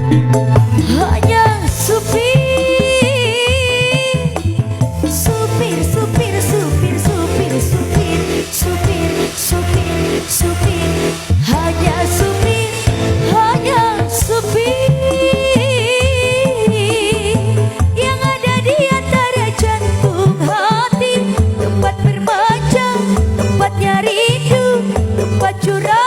hanya supir, supir, supir, supir, supir, supir, supir, supir, supir, hanya supir, hanya supir yang ada di antara jantung hati, tempat bermacam, tempatnya rindu, tempat curang.